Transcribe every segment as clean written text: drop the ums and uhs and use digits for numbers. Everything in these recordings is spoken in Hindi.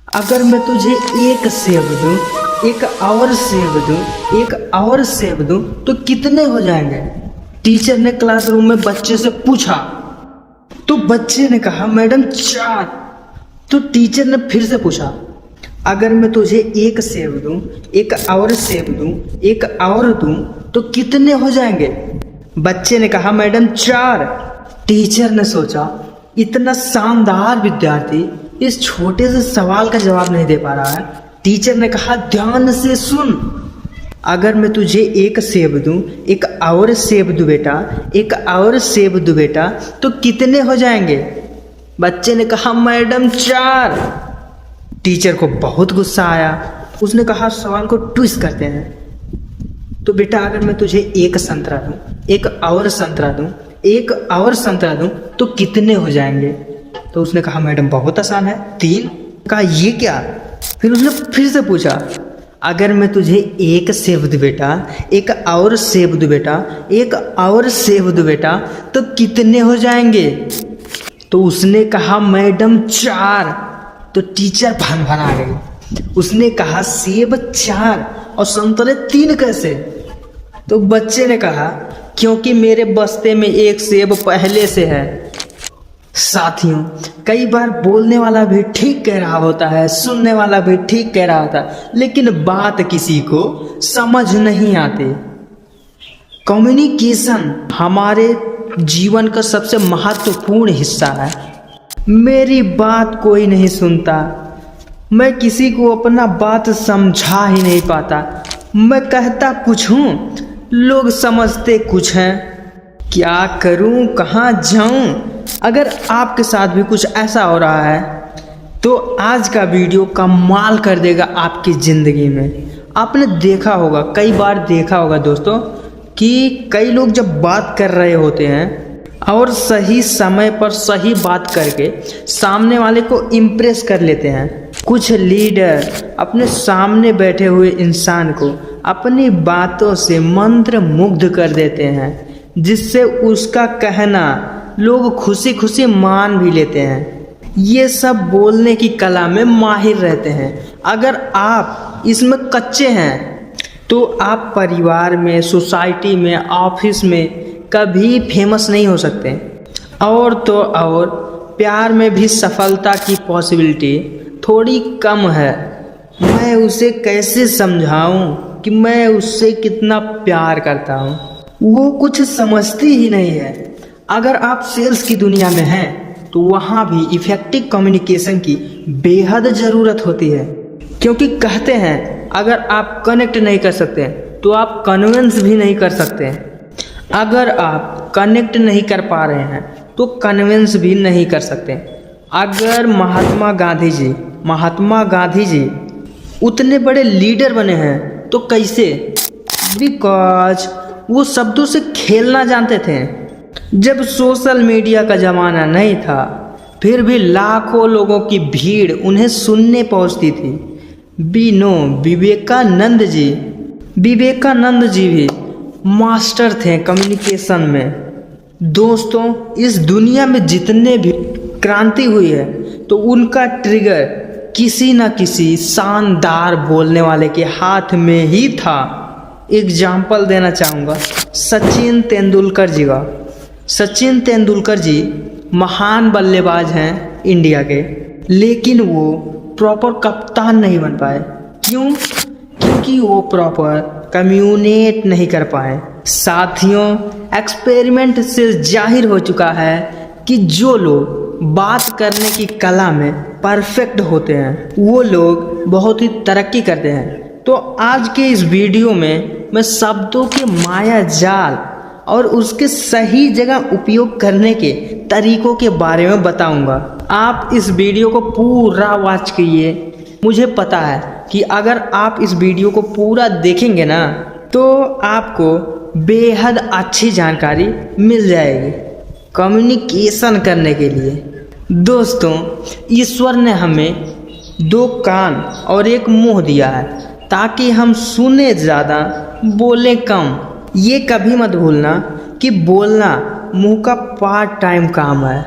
अगर मैं तुझे एक सेब दूं, एक और सेब दूं, एक और सेब दूं तो कितने हो जाएंगे? टीचर ने क्लासरूम में बच्चे से पूछा तो बच्चे ने कहा मैडम 4। तो टीचर ने फिर से पूछा अगर मैं तुझे एक सेब दूं, एक और सेब दूं, एक और दूं तो कितने हो जाएंगे? बच्चे ने कहा मैडम 4। टीचर ने सोचा इतना शानदार विद्यार्थी इस छोटे से सवाल का जवाब नहीं दे पा रहा है। टीचर ने कहा ध्यान से सुन, अगर मैं तुझे एक सेब दूं, एक और सेब दूं बेटा, एक और सेब दूं बेटा तो कितने हो जाएंगे? बच्चे ने कहा मैडम 4। टीचर को बहुत गुस्सा आया। उसने कहा सवाल को ट्विस्ट करते हैं। तो बेटा अगर मैं तुझे एक संतरा दूं, एक और संतरा दूं, एक और संतरा दूं तो कितने हो जाएंगे? तो उसने कहा मैडम बहुत आसान है, 3। कहा ये क्या? फिर उसने फिर से पूछा अगर मैं तुझे एक सेब दूं बेटा, एक और सेब दूं बेटा, एक और सेब दूं बेटा तो कितने हो जाएंगे? तो उसने कहा मैडम 4। तो टीचर भन-भना गई। उसने कहा सेब 4 और संतरे 3 कैसे? तो बच्चे ने कहा क्योंकि मेरे बस्ते में एक सेब पहले से है। साथियों, कई बार बोलने वाला भी ठीक कह रहा होता है, सुनने वाला भी ठीक कह रहा होता है, लेकिन बात किसी को समझ नहीं आती। कम्युनिकेशन हमारे जीवन का सबसे महत्वपूर्ण हिस्सा है। मेरी बात कोई नहीं सुनता, मैं किसी को अपना बात समझा ही नहीं पाता। मैं कहता कुछ हूँ, लोग समझते कुछ हैं। क्या करूँ, कहाँ जाऊँ? अगर आपके साथ भी कुछ ऐसा हो रहा है तो आज का वीडियो कमाल कर देगा आपकी ज़िंदगी में। आपने देखा होगा, कई बार देखा होगा दोस्तों कि कई लोग जब बात कर रहे होते हैं और सही समय पर सही बात करके सामने वाले को इम्प्रेस कर लेते हैं। कुछ लीडर अपने सामने बैठे हुए इंसान को अपनी बातों से मंत्र मुग्ध कर देते हैं, जिससे उसका कहना लोग खुशी खुशी मान भी लेते हैं। ये सब बोलने की कला में माहिर रहते हैं। अगर आप इसमें कच्चे हैं तो आप परिवार में, सोसाइटी में, ऑफिस में कभी फेमस नहीं हो सकते। और तो और प्यार में भी सफलता की पॉसिबिलिटी थोड़ी कम है। मैं उसे कैसे समझाऊं कि मैं उससे कितना प्यार करता हूं? वो कुछ समझती ही नहीं है। अगर आप सेल्स की दुनिया में हैं तो वहाँ भी इफेक्टिव कम्युनिकेशन की बेहद ज़रूरत होती है, क्योंकि कहते हैं अगर आप कनेक्ट नहीं कर सकते तो आप कन्विंस भी नहीं कर सकते। अगर आप कनेक्ट नहीं कर पा रहे हैं तो कन्विंस भी नहीं कर सकते। अगर महात्मा गांधी जी उतने बड़े लीडर बने हैं तो कैसे? बिकॉज वो शब्दों से खेलना जानते थे। जब सोशल मीडिया का ज़माना नहीं था फिर भी लाखों लोगों की भीड़ उन्हें सुनने पहुंचती थी। विवेकानंद जी भी मास्टर थे कम्युनिकेशन में। दोस्तों, इस दुनिया में जितने भी क्रांति हुई है तो उनका ट्रिगर किसी न किसी शानदार बोलने वाले के हाथ में ही था। एग्जाम्पल देना चाहूँगा सचिन तेंदुलकर जी महान बल्लेबाज हैं इंडिया के, लेकिन वो प्रॉपर कप्तान नहीं बन पाए। क्यों? क्योंकि वो प्रॉपर कम्युनिकेट नहीं कर पाए। साथियों, एक्सपेरिमेंट से जाहिर हो चुका है कि जो लोग बात करने की कला में परफेक्ट होते हैं वो लोग बहुत ही तरक्की करते हैं। तो आज के इस वीडियो में मैं शब्दों के माया जाल और उसके सही जगह उपयोग करने के तरीकों के बारे में बताऊंगा। आप इस वीडियो को पूरा वॉच कीजिए। मुझे पता है कि अगर आप इस वीडियो को पूरा देखेंगे ना तो आपको बेहद अच्छी जानकारी मिल जाएगी कम्युनिकेशन करने के लिए। दोस्तों, ईश्वर ने हमें 2 कान और 1 मुंह दिया है ताकि हम सुने ज़्यादा, बोले कम। ये कभी मत भूलना कि बोलना मुंह का पार्ट टाइम काम है।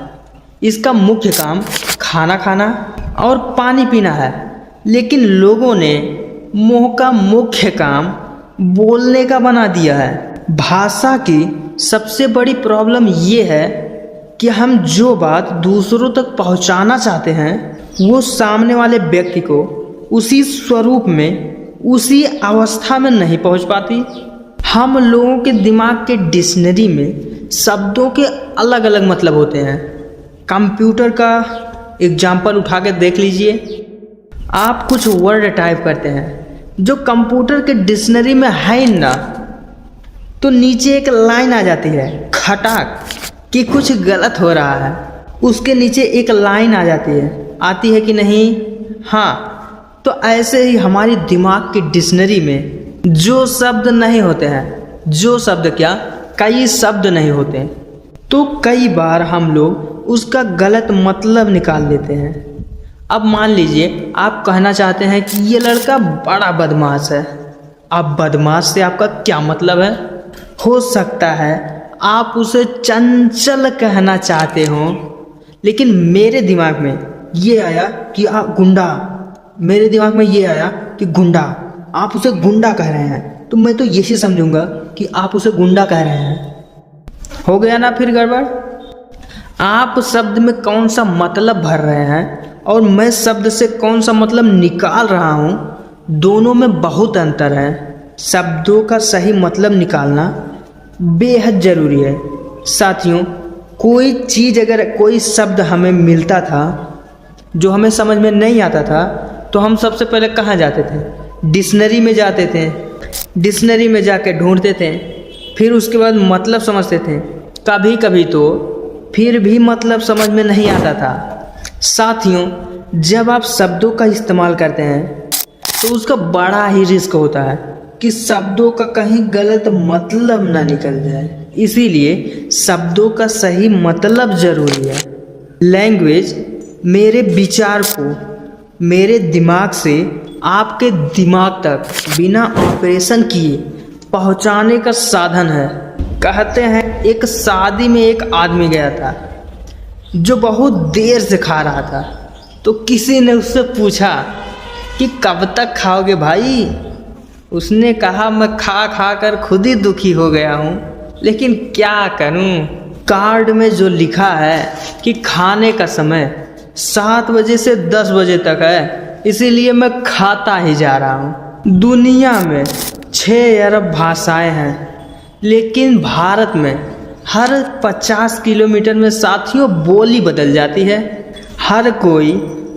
इसका मुख्य काम खाना खाना और पानी पीना है। लेकिन लोगों ने मुंह का मुख्य काम बोलने का बना दिया है। भाषा की सबसे बड़ी प्रॉब्लम ये है कि हम जो बात दूसरों तक पहुंचाना चाहते हैं वो सामने वाले व्यक्ति को उसी स्वरूप में, उसी अवस्था में नहीं पहुंच पाती। हम लोगों के दिमाग के डिक्शनरी में शब्दों के अलग अलग मतलब होते हैं। कंप्यूटर का एग्जाम्पल उठा के देख लीजिए। आप कुछ वर्ड टाइप करते हैं जो कंप्यूटर के डिक्शनरी में है ही ना, तो नीचे एक लाइन आ जाती है खटाक कि कुछ गलत हो रहा है, उसके नीचे एक लाइन आ जाती है, आती है कि नहीं? हाँ। तो ऐसे ही हमारी दिमाग की डिक्शनरी में जो शब्द नहीं होते हैं, जो शब्द क्या, कई शब्द नहीं होते, तो कई बार हम लोग उसका गलत मतलब निकाल लेते हैं। अब मान लीजिए आप कहना चाहते हैं कि ये लड़का बड़ा बदमाश है। अब बदमाश से आपका क्या मतलब है? हो सकता है आप उसे चंचल कहना चाहते हो, लेकिन मेरे दिमाग में ये आया कि आप गुंडा, मेरे दिमाग में ये आया कि गुंडा, आप उसे गुंडा कह रहे हैं, तो मैं तो यही समझूंगा कि आप उसे गुंडा कह रहे हैं। हो गया ना फिर गड़बड़? आप शब्द में कौन सा मतलब भर रहे हैं और मैं शब्द से कौन सा मतलब निकाल रहा हूँ, दोनों में बहुत अंतर है। शब्दों का सही मतलब निकालना बेहद ज़रूरी है। साथियों, कोई चीज़, अगर कोई शब्द हमें मिलता था जो हमें समझ में नहीं आता था, तो हम सबसे पहले कहाँ जाते थे? डिक्शनरी में जाते थे। डिक्शनरी में जाके ढूंढते थे, फिर उसके बाद मतलब समझते थे। कभी कभी तो फिर भी मतलब समझ में नहीं आता था। साथियों, जब आप शब्दों का इस्तेमाल करते हैं तो उसका बड़ा ही रिस्क होता है कि शब्दों का कहीं गलत मतलब ना निकल जाए। इसीलिए शब्दों का सही मतलब ज़रूरी है। लैंग्वेज मेरे विचार को मेरे दिमाग से आपके दिमाग तक बिना ऑपरेशन किए पहुंचाने का साधन है। कहते हैं एक शादी में एक आदमी गया था जो बहुत देर से खा रहा था, तो किसी ने उससे पूछा कि कब तक खाओगे भाई? उसने कहा मैं खा खा कर खुद ही दुखी हो गया हूँ, लेकिन क्या करूँ, कार्ड में जो लिखा है कि खाने का समय 7 बजे से 10 बजे तक है, इसीलिए मैं खाता ही जा रहा हूँ। दुनिया में 6 अरब भाषाएं हैं, लेकिन भारत में हर 50 किलोमीटर में साथियों बोली बदल जाती है। हर कोई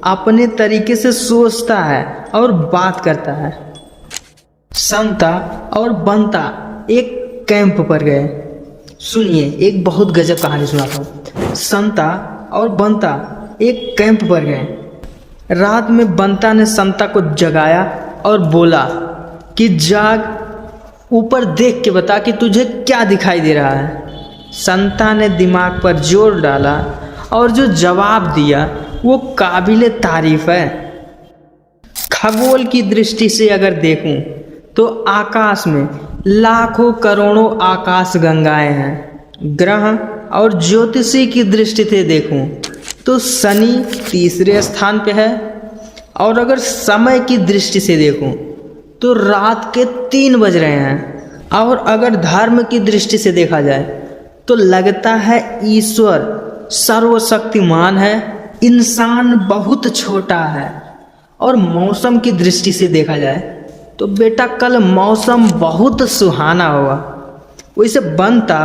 अपने तरीके से सोचता है और बात करता है। संता और बंता एक कैंप पर गए। सुनिए, एक बहुत गजब कहानी सुनाता हूँ। संता और बंता एक कैंप पर गए। रात में बंता ने संता को जगाया और बोला कि जाग, ऊपर देख के बता कि तुझे क्या दिखाई दे रहा है। संता ने दिमाग पर जोर डाला और जो जवाब दिया वो काबिले तारीफ है। खगोल की दृष्टि से अगर देखूं तो आकाश में लाखों करोड़ों आकाश गंगाएं हैं। ग्रह और ज्योतिषी की दृष्टि से देखूं तो शनि तीसरे स्थान पे है, और अगर समय की दृष्टि से देखूं तो रात के 3 बज रहे हैं। और अगर धर्म की दृष्टि से देखा जाए तो लगता है ईश्वर सर्वशक्तिमान है, इंसान बहुत छोटा है। और मौसम की दृष्टि से देखा जाए तो बेटा कल मौसम बहुत सुहाना होगा। वैसे बनता,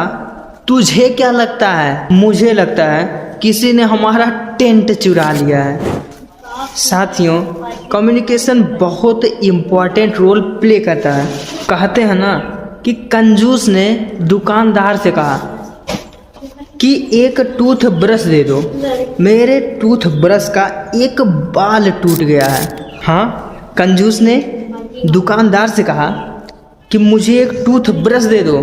तुझे क्या लगता है? मुझे लगता है किसी ने हमारा टेंट चुरा लिया है। साथियों, कम्युनिकेशन बहुत इम्पोर्टेंट रोल प्ले करता है। कहते हैं ना कि कंजूस ने दुकानदार से कहा कि एक टूथ ब्रश दे दो, मेरे टूथ ब्रश का एक बाल टूट गया है। हाँ, कंजूस ने दुकानदार से कहा कि मुझे एक टूथ ब्रश दे दो,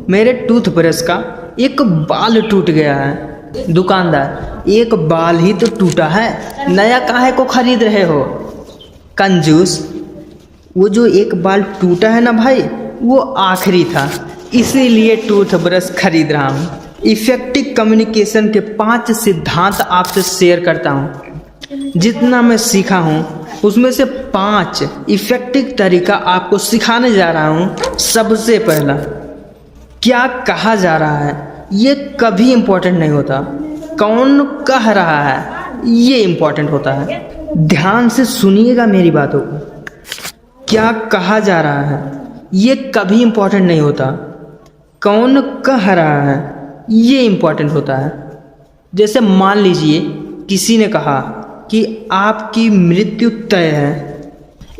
मेरे टूथ ब्रश का एक बाल टूट गया है। दुकानदार, एक बाल ही तो टूटा है, नया काहे को खरीद रहे हो? कंजूस, वो जो एक बाल टूटा है ना भाई, वो आखिरी था, इसीलिए टूथब्रश खरीद रहा हूँ। इफेक्टिव कम्युनिकेशन के 5 सिद्धांत आपसे शेयर करता हूँ। जितना मैं सीखा हूँ उसमें से 5 इफेक्टिव तरीका आपको सिखाने जा रहा हूँ। सबसे पहला, क्या कहा जा रहा है ये कभी इम्पोर्टेंट नहीं होता, कौन कह रहा है ये इम्पोर्टेंट होता है। ध्यान से सुनिएगा मेरी बातों को। क्या कहा जा रहा है ये कभी इम्पोर्टेंट नहीं होता, कौन कह रहा है ये इम्पोर्टेंट होता है। जैसे मान लीजिए किसी ने कहा कि आपकी मृत्यु तय है।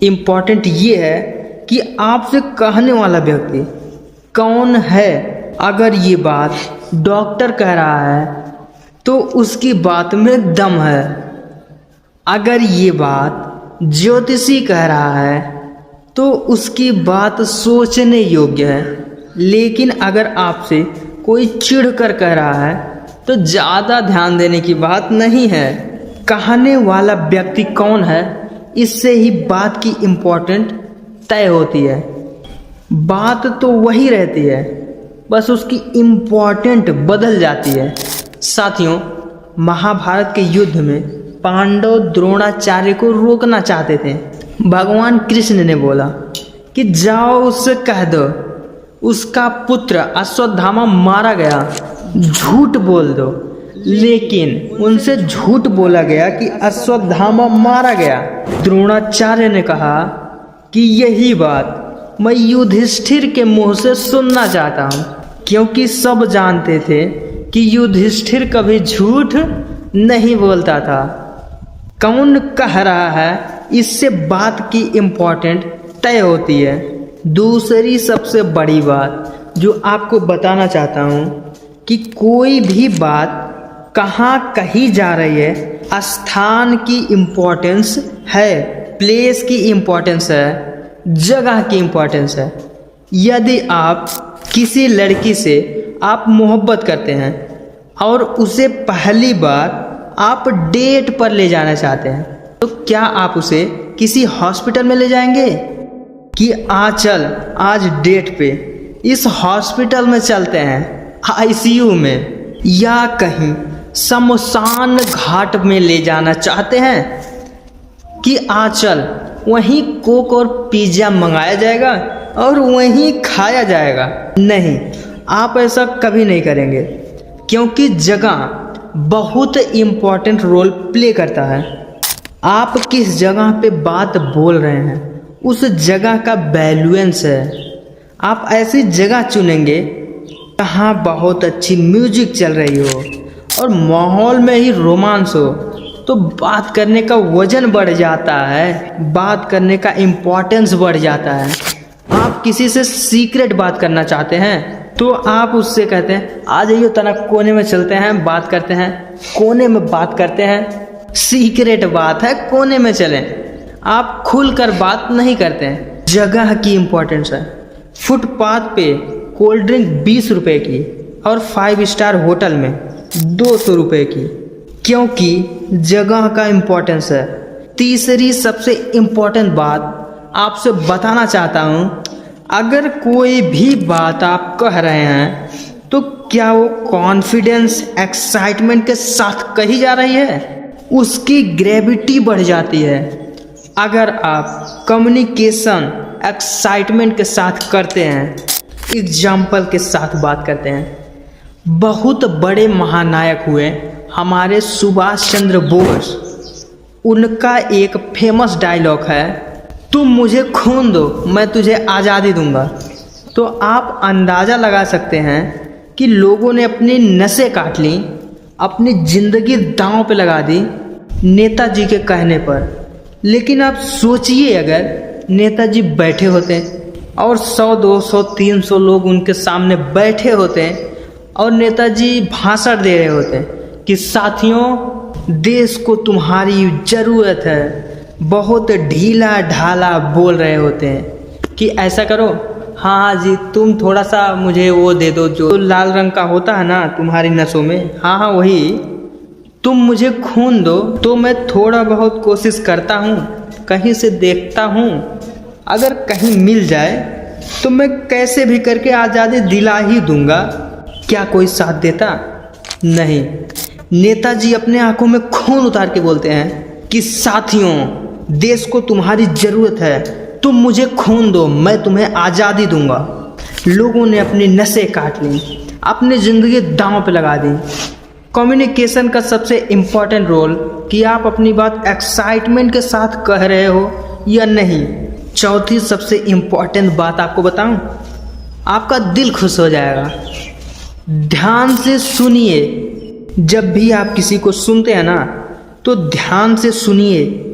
इम्पोर्टेंट ये है कि आपसे कहने वाला व्यक्ति कौन है। अगर ये बात डॉक्टर कह रहा है तो उसकी बात में दम है। अगर ये बात ज्योतिषी कह रहा है तो उसकी बात सोचने योग्य है। लेकिन अगर आपसे कोई चिढ़कर कह रहा है तो ज़्यादा ध्यान देने की बात नहीं है। कहने वाला व्यक्ति कौन है इससे ही बात की इम्पोर्टेंट तय होती है। बात तो वही रहती है, बस उसकी इम्पोर्टेंट बदल जाती है। साथियों, महाभारत के युद्ध में पांडव द्रोणाचार्य को रोकना चाहते थे। भगवान कृष्ण ने बोला कि जाओ उससे कह दो उसका पुत्र अश्वत्थामा मारा गया, झूठ बोल दो। लेकिन उनसे झूठ बोला गया कि अश्वत्थामा मारा गया। द्रोणाचार्य ने कहा कि यही बात मैं युधिष्ठिर के मुंह से सुनना चाहता हूँ, क्योंकि सब जानते थे कि युधिष्ठिर कभी झूठ नहीं बोलता था। कौन कह रहा है इससे बात की इम्पोर्टेंट तय होती है। दूसरी सबसे बड़ी बात जो आपको बताना चाहता हूँ कि कोई भी बात कहाँ कही जा रही है, स्थान की इम्पोर्टेंस है, प्लेस की इम्पोर्टेंस है, जगह की इम्पोर्टेंस है। यदि आप किसी लड़की से आप मोहब्बत करते हैं और उसे पहली बार आप डेट पर ले जाना चाहते हैं तो क्या आप उसे किसी हॉस्पिटल में ले जाएंगे कि चल आज डेट पे इस हॉस्पिटल में चलते हैं, आईसीयू में, या कहीं शमशान घाट में ले जाना चाहते हैं कि चल वहीं कोक और पिज्ज़ा मंगाया जाएगा और वहीं खाया जाएगा। नहीं, आप ऐसा कभी नहीं करेंगे, क्योंकि जगह बहुत इम्पोर्टेंट रोल प्ले करता है। आप किस जगह पे बात बोल रहे हैं उस जगह का वैल्यूएंस है। आप ऐसी जगह चुनेंगे जहाँ बहुत अच्छी म्यूजिक चल रही हो और माहौल में ही रोमांस हो, तो बात करने का वजन बढ़ जाता है, बात करने का इम्पोर्टेंस बढ़ जाता है। आप किसी से सीक्रेट बात करना चाहते हैं तो आप उससे कहते हैं आ जाइए तना कोने में चलते हैं, बात करते हैं, कोने में बात करते हैं। सीक्रेट बात है, कोने में चलें। आप खुलकर बात नहीं करते हैं। जगह की इम्पोर्टेंस है। फुटपाथ पे कोल्ड ड्रिंक 20 रुपए की और 5 स्टार होटल में 200 रुपए की, क्योंकि जगह का इम्पोर्टेंस है। तीसरी सबसे इम्पोर्टेंट बात आपसे बताना चाहता हूँ, अगर कोई भी बात आप कह रहे हैं तो क्या वो कॉन्फिडेंस एक्साइटमेंट के साथ कही जा रही है, उसकी ग्रेविटी बढ़ जाती है। अगर आप कम्युनिकेशन एक्साइटमेंट के साथ करते हैं, एग्जाम्पल के साथ बात करते हैं। बहुत बड़े महानायक हुए हमारे सुभाष चंद्र बोस। उनका एक फेमस डायलॉग है, तुम मुझे खून दो मैं तुझे आज़ादी दूंगा। तो आप अंदाज़ा लगा सकते हैं कि लोगों ने अपनी नसें काट ली, अपनी ज़िंदगी दांव पे लगा दी नेताजी के कहने पर। लेकिन आप सोचिए, अगर नेताजी बैठे होते और 100, 200, 300 लोग उनके सामने बैठे होते और नेताजी भाषण दे रहे होते कि साथियों देश को तुम्हारी ज़रूरत है, बहुत ढीला ढाला बोल रहे होते हैं कि ऐसा करो, हाँ जी तुम थोड़ा सा मुझे वो दे दो जो लाल रंग का होता है ना तुम्हारी नसों में, हाँ वही, तुम मुझे खून दो तो मैं थोड़ा बहुत कोशिश करता हूँ, कहीं से देखता हूँ, अगर कहीं मिल जाए तो मैं कैसे भी करके आज़ादी दिला ही दूंगा। क्या कोई साथ देता? नहीं। नेताजी अपने आंखों में खून उतार के बोलते हैं कि साथियों देश को तुम्हारी ज़रूरत है, तुम मुझे खून दो, मैं तुम्हें आज़ादी दूंगा। लोगों ने अपनी नसें काट ली, अपनी ज़िंदगी दांव पे लगा दी। कम्युनिकेशन का सबसे इम्पॉर्टेंट रोल कि आप अपनी बात एक्साइटमेंट के साथ कह रहे हो या नहीं। चौथी सबसे इम्पॉर्टेंट बात आपको बताऊं, आपका दिल खुश हो जाएगा। ध्यान से सुनिए। जब भी आप किसी को सुनते हैं ना तो ध्यान से सुनिए।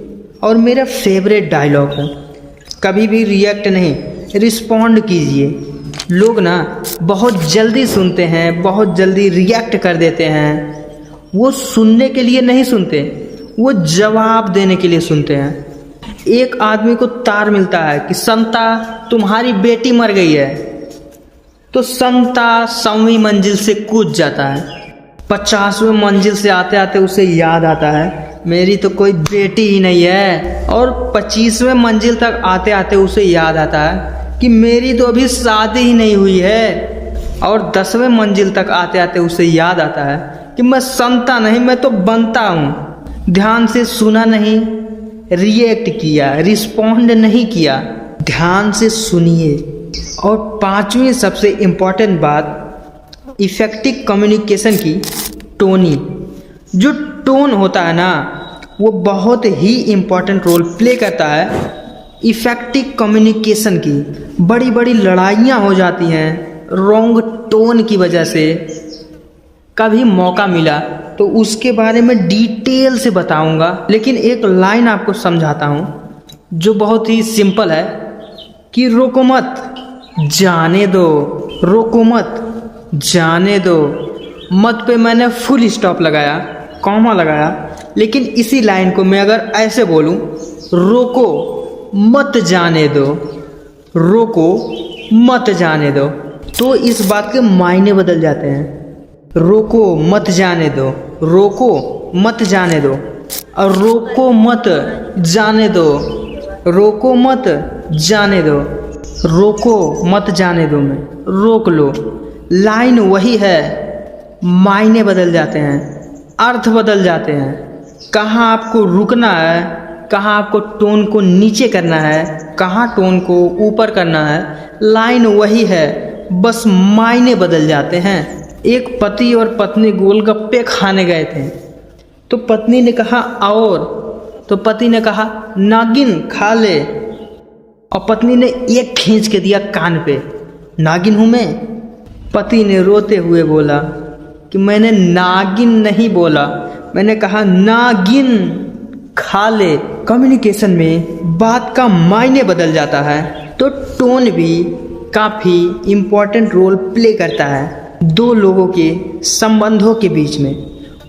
और मेरा फेवरेट डायलॉग है, कभी भी रिएक्ट नहीं, रिस्पॉन्ड कीजिए। लोग ना बहुत जल्दी सुनते हैं, बहुत जल्दी रिएक्ट कर देते हैं। वो सुनने के लिए नहीं सुनते, वो जवाब देने के लिए सुनते हैं। एक आदमी को तार मिलता है कि संता तुम्हारी बेटी मर गई है, तो संता 100वीं मंजिल से कूद जाता है। 50वें मंजिल से आते आते उसे याद आता है मेरी तो कोई बेटी ही नहीं है। और 25वें मंजिल तक आते आते उसे याद आता है कि मेरी तो अभी शादी ही नहीं हुई है। और 10वें मंजिल तक आते आते उसे याद आता है कि मैं संता नहीं, मैं तो बनता हूँ। ध्यान से सुना नहीं, रिएक्ट किया, रिस्पॉन्ड नहीं किया। ध्यान से सुनिए। और 5वीं सबसे इम्पॉर्टेंट बात इफेक्टिव कम्युनिकेशन की टोनी। जो टोन होता है ना वो बहुत ही इम्पॉर्टेंट रोल प्ले करता है इफेक्टिव कम्युनिकेशन की। बड़ी बड़ी लड़ाइयाँ हो जाती हैं रॉन्ग टोन की वजह से। कभी मौका मिला तो उसके बारे में डिटेल से बताऊंगा, लेकिन एक लाइन आपको समझाता हूँ जो बहुत ही सिंपल है कि रोको मत, जाने दो। रोको मत, जाने दो। मत पे मैंने फुल स्टॉप लगाया, कॉमा लगाया। लेकिन इसी लाइन को मैं अगर ऐसे बोलूं, रोको मत जाने दो, रोको मत जाने दो, तो इस बात के मायने बदल जाते हैं। रोको मत जाने दो, रोको मत जाने दो, और रोको मत जाने दो, रोको मत जाने दो, रोको मत जाने दो में रोक लो। लाइन वही है, मायने बदल जाते हैं, अर्थ बदल जाते हैं। कहाँ आपको रुकना है, कहाँ आपको टोन को नीचे करना है, कहाँ टोन को ऊपर करना है, लाइन वही है, बस मायने बदल जाते हैं। एक पति और पत्नी गोलगप्पे खाने गए थे, तो पत्नी ने कहा और, तो पति ने कहा नागिन खा ले, और पत्नी ने एक खींच के दिया कान पे, नागिन हूँ मैं। पति ने रोते हुए बोला कि मैंने नागिन नहीं बोला, मैंने कहा नागिन खा ले। कम्युनिकेशन में बात का मायने बदल जाता है, तो टोन भी काफ़ी इम्पोर्टेंट रोल प्ले करता है दो लोगों के संबंधों के बीच में।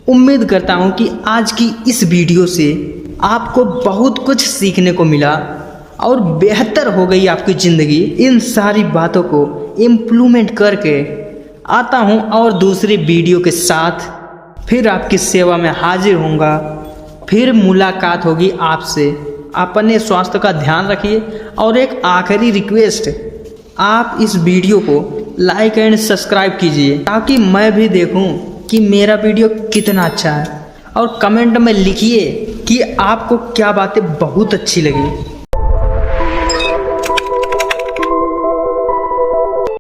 उम्मीद करता हूँ कि आज की इस वीडियो से आपको बहुत कुछ सीखने को मिला और बेहतर हो गई आपकी ज़िंदगी। इन सारी बातों को इम्प्लीमेंट करके आता हूँ और दूसरी वीडियो के साथ फिर आपकी सेवा में हाजिर होऊंगा। फिर मुलाकात होगी आपसे। अपने स्वास्थ्य का ध्यान रखिए। और एक आखिरी रिक्वेस्ट, आप इस वीडियो को लाइक एंड सब्सक्राइब कीजिए ताकि मैं भी देखूं कि मेरा वीडियो कितना अच्छा है। और कमेंट में लिखिए कि आपको क्या बातें बहुत अच्छी लगी।